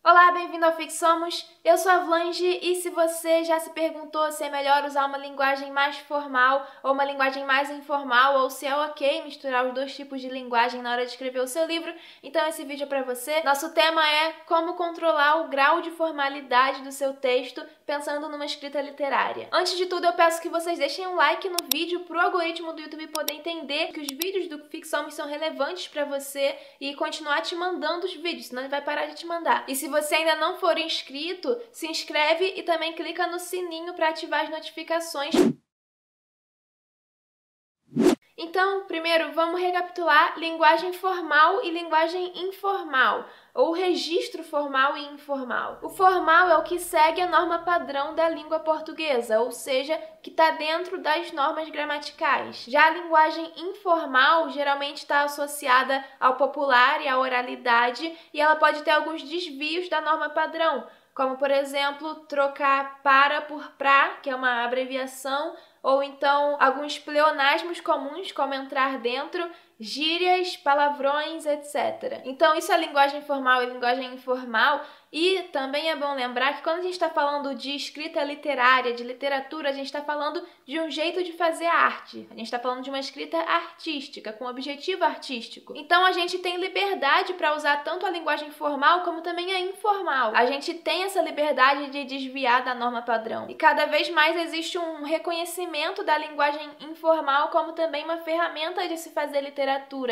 Olá, bem-vindo ao Fixomos. Eu sou a Vlange e se você já se perguntou se é melhor usar uma linguagem mais formal ou uma linguagem mais informal ou se é ok misturar os dois tipos de linguagem na hora de escrever o seu livro, então esse vídeo é para você. Nosso tema é como controlar o grau de formalidade do seu texto pensando numa escrita literária. Antes de tudo, eu peço que vocês deixem um like no vídeo para o algoritmo do YouTube poder entender que os vídeos do Fixomos são relevantes para você e continuar te mandando os vídeos, senão ele vai parar de te mandar. E se você ainda não for inscrito, se inscreve e também clica no sininho para ativar as notificações. Então, primeiro, vamos recapitular linguagem formal e linguagem informal, ou registro formal e informal. O formal é o que segue a norma padrão da língua portuguesa, ou seja, que está dentro das normas gramaticais. Já a linguagem informal geralmente está associada ao popular e à oralidade, e ela pode ter alguns desvios da norma padrão, como, por exemplo, trocar para por pra, que é uma abreviação, ou então alguns pleonasmos comuns, como entrar dentro, gírias, palavrões, etc. Então isso é linguagem formal e linguagem informal. E também é bom lembrar que quando a gente está falando de escrita literária, de literatura, a gente está falando de um jeito de fazer arte. A gente está falando de uma escrita artística, com objetivo artístico. Então a gente tem liberdade para usar tanto a linguagem formal como também a informal. A gente tem essa liberdade de desviar da norma padrão. E cada vez mais existe um reconhecimento da linguagem informal como também uma ferramenta de se fazer literatura.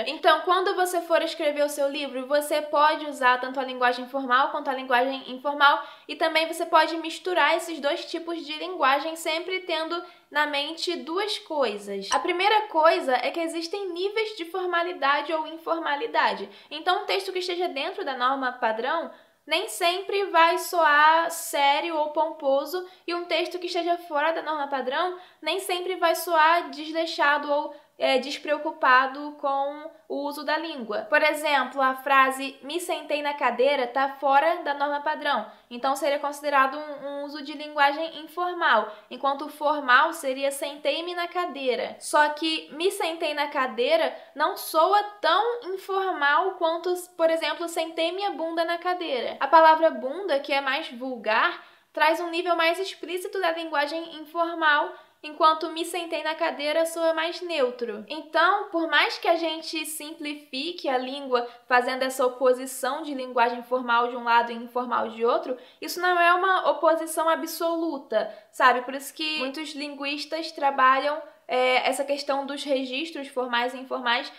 Então, quando você for escrever o seu livro, você pode usar tanto a linguagem formal quanto a linguagem informal e também você pode misturar esses dois tipos de linguagem, sempre tendo na mente duas coisas. A primeira coisa é que existem níveis de formalidade ou informalidade. Então, um texto que esteja dentro da norma padrão nem sempre vai soar sério ou pomposo, e um texto que esteja fora da norma padrão nem sempre vai soar desleixado ou despreocupado com o uso da língua. Por exemplo, a frase "me sentei na cadeira" está fora da norma padrão, então seria considerado um uso de linguagem informal, enquanto o formal seria "sentei-me na cadeira". Só que "me sentei na cadeira" não soa tão informal quanto, por exemplo, "sentei minha bunda na cadeira". A palavra bunda, que é mais vulgar, traz um nível mais explícito da linguagem informal, enquanto "me sentei na cadeira" soa mais neutro. Então, por mais que a gente simplifique a língua fazendo essa oposição de linguagem formal de um lado e informal de outro, isso não é uma oposição absoluta, sabe? Por isso que muitos linguistas trabalham essa questão dos registros formais e informais,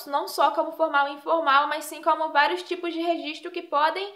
não só como formal e informal, mas sim como vários tipos de registro que podem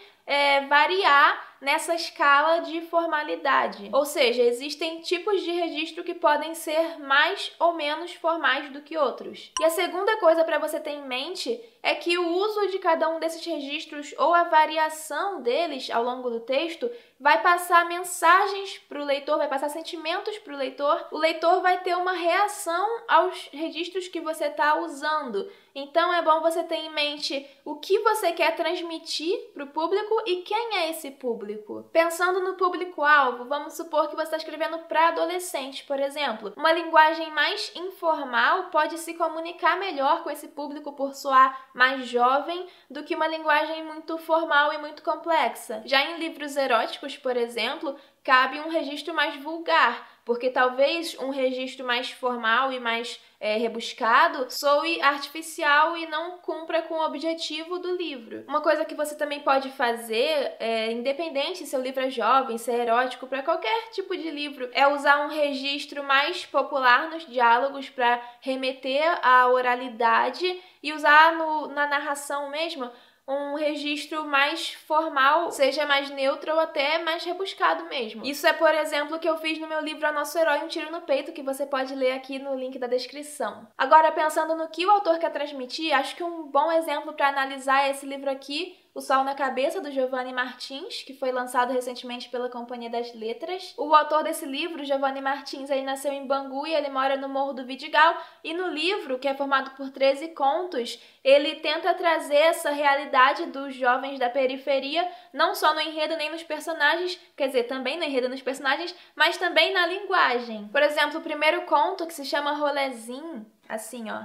variar nessa escala de formalidade. Ou seja, existem tipos de registro que podem ser mais ou menos formais do que outros. E a segunda coisa para você ter em mente é que o uso de cada um desses registros ou a variação deles ao longo do texto vai passar mensagens para o leitor, vai passar sentimentos para o leitor. O leitor vai ter uma reação aos registros que você está usando. Então é bom você ter em mente o que você quer transmitir para o público e quem é esse público. Pensando no público-alvo, vamos supor que você está escrevendo para adolescentes, por exemplo. Uma linguagem mais informal pode se comunicar melhor com esse público por soar mais jovem do que uma linguagem muito formal e muito complexa. Já em livros eróticos, por exemplo, cabe um registro mais vulgar, porque talvez um registro mais formal e mais rebuscado soe artificial e não cumpra com o objetivo do livro. Uma coisa que você também pode fazer, independente se seu livro é jovem, se é erótico, para qualquer tipo de livro, é usar um registro mais popular nos diálogos para remeter à oralidade e usar na narração mesmo um registro mais formal, seja mais neutro ou até mais rebuscado mesmo. Isso é, por exemplo, o que eu fiz no meu livro A Nosso Herói, Um Tiro no Peito, que você pode ler aqui no link da descrição. Agora, pensando no que o autor quer transmitir, acho que um bom exemplo para analisar é esse livro aqui, O Sol na Cabeça, do Giovanni Martins, que foi lançado recentemente pela Companhia das Letras. O autor desse livro, Giovanni Martins, ele nasceu em Bangu e ele mora no Morro do Vidigal, e no livro, que é formado por 13 contos, ele tenta trazer essa realidade dos jovens da periferia, não só no enredo nem nos personagens, quer dizer, também no enredo e nos personagens, mas também na linguagem. Por exemplo, o primeiro conto, que se chama Rolezinho, assim, ó.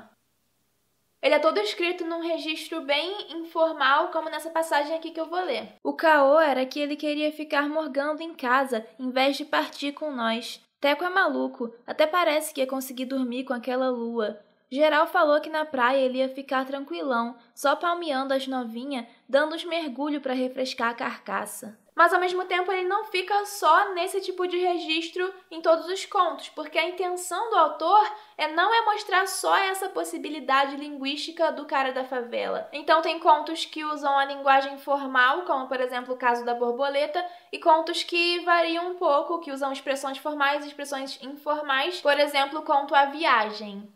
Ele é todo escrito num registro bem informal, como nessa passagem aqui que eu vou ler. O caô era que ele queria ficar morgando em casa, em vez de partir com nós. Teco é maluco, até parece que ia conseguir dormir com aquela lua. Geral falou que na praia ele ia ficar tranquilão, só palmeando as novinhas, dando uns mergulhos para refrescar a carcaça. Mas ao mesmo tempo ele não fica só nesse tipo de registro em todos os contos, porque a intenção do autor não é mostrar só essa possibilidade linguística do cara da favela. Então tem contos que usam a linguagem formal, como por exemplo o caso da borboleta, e contos que variam um pouco, que usam expressões formais e expressões informais, por exemplo o conto A Viagem.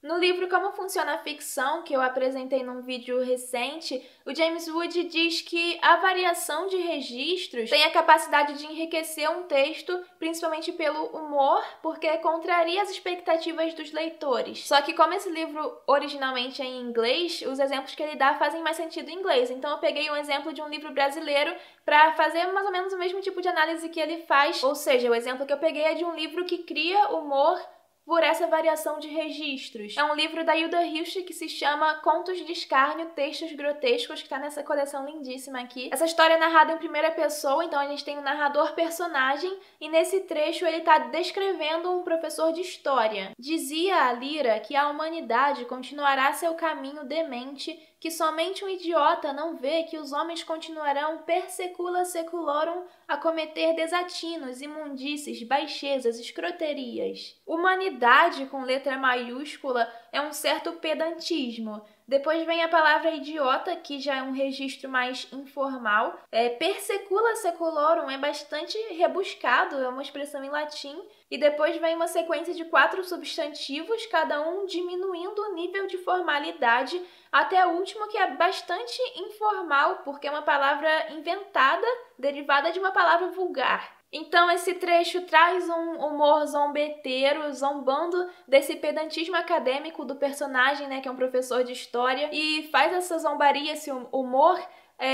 No livro Como Funciona a Ficção, que eu apresentei num vídeo recente, o James Wood diz que a variação de registros tem a capacidade de enriquecer um texto, principalmente pelo humor, porque contraria as expectativas dos leitores. Só que como esse livro originalmente é em inglês, os exemplos que ele dá fazem mais sentido em inglês. Então eu peguei um exemplo de um livro brasileiro para fazer mais ou menos o mesmo tipo de análise que ele faz, ou seja, o exemplo que eu peguei é de um livro que cria humor por essa variação de registros. É um livro da Hilda Hilst que se chama Contos de Escárnio, Textos Grotescos, que está nessa coleção lindíssima aqui. Essa história é narrada em primeira pessoa, então a gente tem um narrador personagem, e nesse trecho ele está descrevendo um professor de história. Dizia a Lira que a humanidade continuará seu caminho demente, que somente um idiota não vê que os homens continuarão per secula seculorum a cometer desatinos, imundícies, baixezas, escroterias. Humanidade, com letra maiúscula, é um certo pedantismo. Depois vem a palavra idiota, que já é um registro mais informal. Per secula seculorum é bastante rebuscado, é uma expressão em latim. E depois vem uma sequência de 4 substantivos, cada um diminuindo o nível de formalidade, até o último que é bastante informal, porque é uma palavra inventada, derivada de uma palavra vulgar. Então esse trecho traz um humor zombeteiro, zombando desse pedantismo acadêmico do personagem, né, que é um professor de história, e faz essa zombaria, esse humor,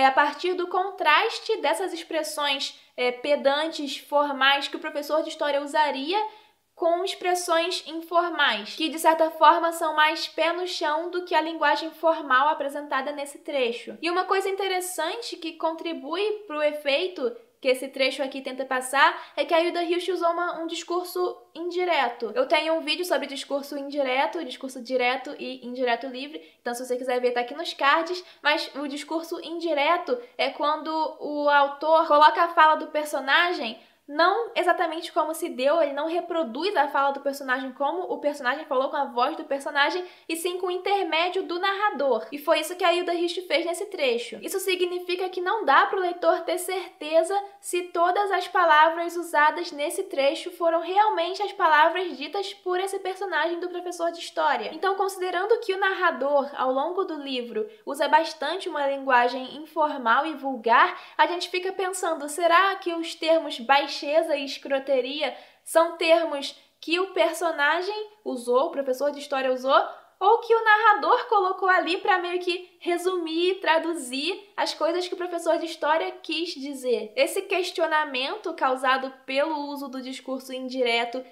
a partir do contraste dessas expressões pedantes, formais, que o professor de história usaria com expressões informais, que de certa forma são mais pé no chão do que a linguagem formal apresentada nesse trecho. E uma coisa interessante que contribui para o efeito que esse trecho aqui tenta passar é que a Hilda Hilst usou um discurso indireto. Eu tenho um vídeo sobre discurso indireto, discurso direto e indireto livre, então se você quiser ver tá aqui nos cards, mas o discurso indireto é quando o autor coloca a fala do personagem não exatamente como se deu, ele não reproduz a fala do personagem como o personagem falou com a voz do personagem, e sim com o intermédio do narrador. E foi isso que a Hilda Hilst fez nesse trecho. Isso significa que não dá para o leitor ter certeza se todas as palavras usadas nesse trecho foram realmente as palavras ditas por esse personagem do professor de história. Então, considerando que o narrador, ao longo do livro, usa bastante uma linguagem informal e vulgar, a gente fica pensando, será que os termos baixeza e escroteria são termos que o personagem usou, o professor de história usou, ou que o narrador colocou ali para meio que resumir, traduzir as coisas que o professor de história quis dizer? Esse questionamento causado pelo uso do discurso indireto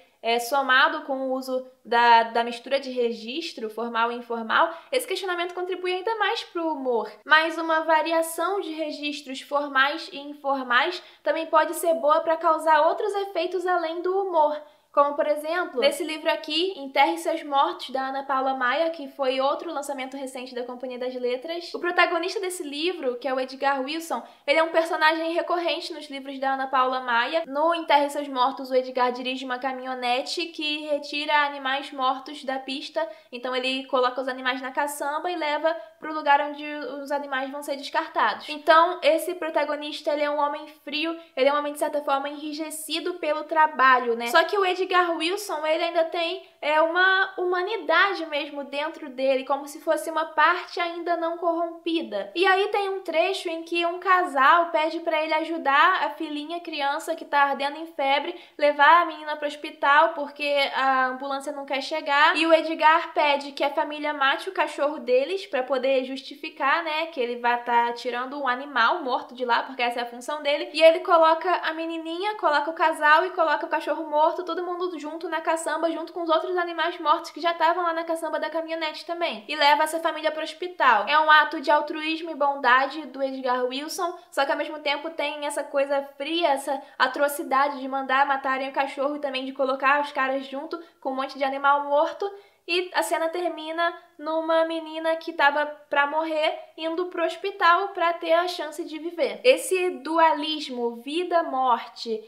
somado com o uso da mistura de registro, formal e informal, esse questionamento contribui ainda mais para o humor. Mas uma variação de registros formais e informais também pode ser boa para causar outros efeitos além do humor. Como, por exemplo, nesse livro aqui, Enterre Seus Mortos, da Ana Paula Maia, que foi outro lançamento recente da Companhia das Letras. O protagonista desse livro, que é o Edgar Wilson, ele é um personagem recorrente nos livros da Ana Paula Maia. No Enterre Seus Mortos, o Edgar dirige uma caminhonete que retira animais mortos da pista. Então ele coloca os animais na caçamba e leva para o lugar onde os animais vão ser descartados. Então, esse protagonista, ele é um homem frio, ele é um homem, de certa forma, enrijecido pelo trabalho, né? Só que o Edgar Wilson, ele ainda tem uma humanidade mesmo dentro dele, como se fosse uma parte ainda não corrompida. E aí tem um trecho em que um casal pede para ele ajudar a filhinha, criança que tá ardendo em febre, levar a menina para o hospital porque a ambulância não quer chegar, e o Edgar pede que a família mate o cachorro deles para poder justificar, né, que ele vai estar tirando um animal morto de lá, porque essa é a função dele, e ele coloca a menininha, coloca o casal e coloca o cachorro morto, todo mundo junto na caçamba, junto com os outros outros animais mortos que já estavam lá na caçamba da caminhonete também, e leva essa família para o hospital. É um ato de altruísmo e bondade do Edgar Wilson, só que ao mesmo tempo tem essa coisa fria, essa atrocidade de mandar matarem o cachorro e também de colocar os caras junto com um monte de animal morto. E a cena termina numa menina que tava pra morrer indo pro hospital pra ter a chance de viver. Esse dualismo, vida-morte,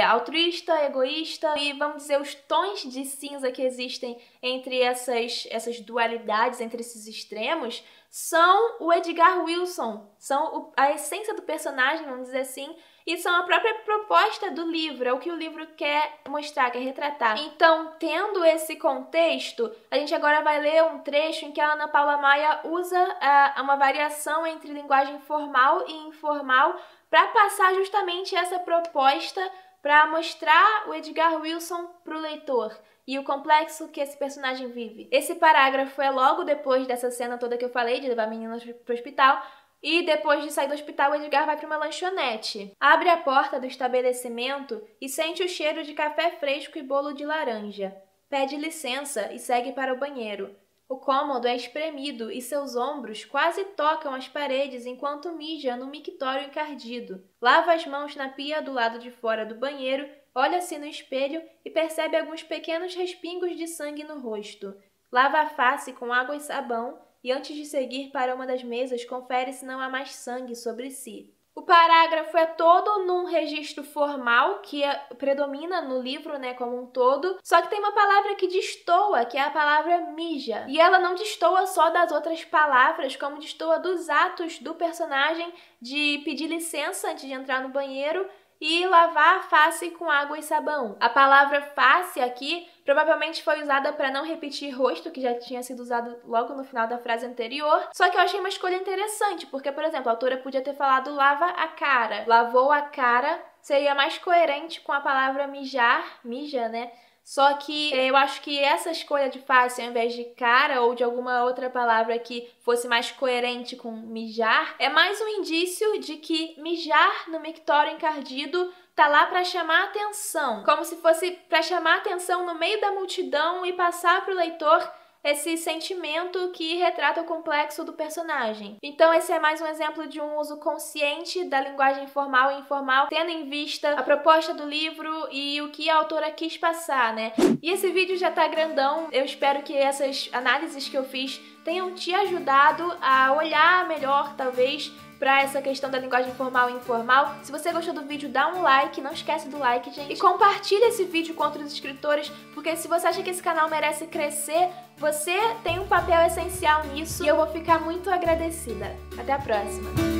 altruísta, egoísta e, vamos dizer, os tons de cinza que existem entre essas dualidades, entre esses extremos, são o Edgar Wilson, são a essência do personagem, vamos dizer assim, e são a própria proposta do livro, é o que o livro quer mostrar, quer retratar. Então, tendo esse contexto, a gente agora vai ler um trecho em que a Ana Paula Maia usa uma variação entre linguagem formal e informal para passar justamente essa proposta para mostrar o Edgar Wilson para o leitor e o complexo que esse personagem vive. Esse parágrafo é logo depois dessa cena toda que eu falei, de levar a menina para o hospital. E depois de sair do hospital, o Edgar vai para uma lanchonete. Abre a porta do estabelecimento e sente o cheiro de café fresco e bolo de laranja. Pede licença e segue para o banheiro. O cômodo é espremido e seus ombros quase tocam as paredes enquanto mija no mictório encardido. Lava as mãos na pia do lado de fora do banheiro, olha-se no espelho e percebe alguns pequenos respingos de sangue no rosto. Lava a face com água e sabão e antes de seguir para uma das mesas, confere se não há mais sangue sobre si. O parágrafo é todo num registro formal que predomina no livro, né, como um todo, só que tem uma palavra que destoa, que é a palavra mija. E ela não destoa só das outras palavras, como destoa dos atos do personagem de pedir licença antes de entrar no banheiro e lavar a face com água e sabão. A palavra face aqui provavelmente foi usada para não repetir rosto, que já tinha sido usado logo no final da frase anterior. Só que eu achei uma escolha interessante, porque, por exemplo, a autora podia ter falado lava a cara. Lavou a cara seria mais coerente com a palavra mijar, mija, né? Só que eu acho que essa escolha de face, ao invés de cara ou de alguma outra palavra que fosse mais coerente com mijar, é mais um indício de que mijar no mictório encardido tá lá para chamar atenção, como se fosse para chamar atenção no meio da multidão e passar para o leitor esse sentimento que retrata o complexo do personagem. Então esse é mais um exemplo de um uso consciente da linguagem formal e informal, tendo em vista a proposta do livro e o que a autora quis passar, né? E esse vídeo já tá grandão, eu espero que essas análises que eu fiz tenham te ajudado a olhar melhor, talvez, para essa questão da linguagem formal e informal. Se você gostou do vídeo, dá um like, não esquece do like, gente. E compartilha esse vídeo com outros escritores, porque se você acha que esse canal merece crescer, você tem um papel essencial nisso e eu vou ficar muito agradecida. Até a próxima!